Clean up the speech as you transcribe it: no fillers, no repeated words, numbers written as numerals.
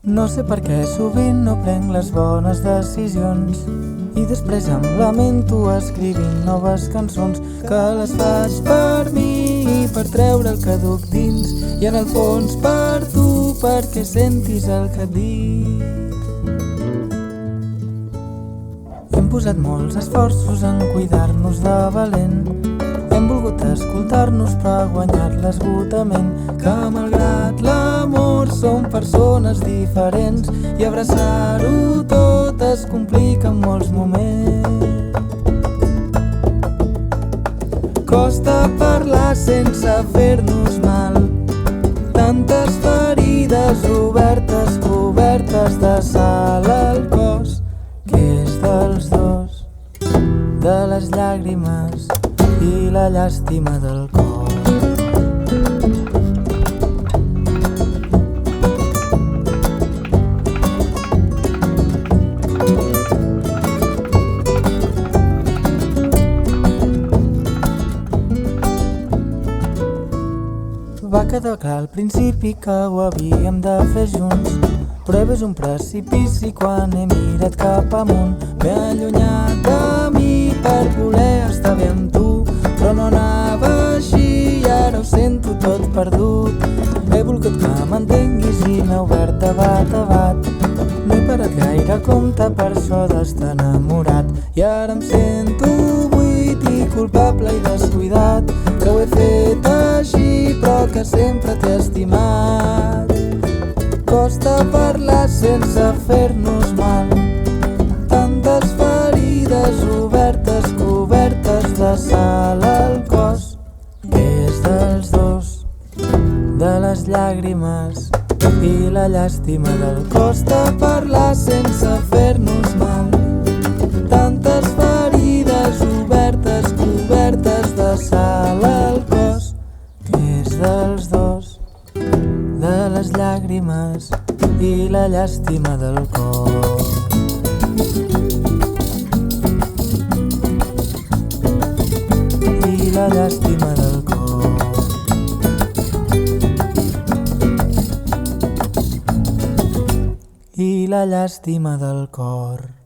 No sé per què sovint no prenc les bones decisions i després em lamento escrivint noves cançons que les faig per mi i per treure el que duc dins i en el fons per tu perquè sentis el que et dic. Hem posat molts esforços en cuidar-nos de valent. Hem volgut escoltar-nos però ha guanyat l'esgotament, que malgrat l'amor som persones diferents i abraçar-ho tot es complica en molts moments. Costa parlar sense fer-nos mal, tantes ferides obertes cobertes de sal al cos, que és dels dos, de les llàgrimes i la llàstima del cor. Va quedar clar al principi que ho havíem de fer junts, però he vist un precipici quan he mirat cap amunt. M'he allunyat de mi per voler estar bé amb tu, però no anava així i ara ho sento tot perdut. He volgut que m'entenguis i m'he obert de bat a bat. No he parat gaire a compte per això d'estar enamorat i ara em sento buit i culpable i descuidat, que ho he fet així però que sempre t'he estimat. Costa parlar sense fer-nos mal, tantes ferides obertes cobertes de sal al cos, que és dels dos, de les llàgrimes i la llàstima del cor. Costa parlar sense fer-nos mal, tantes ferides obertes cobertes de sal al cos, que és dels dos, de les llàgrimes i la llàstima del cor. I la llàstima del cor. I la llàstima del cor.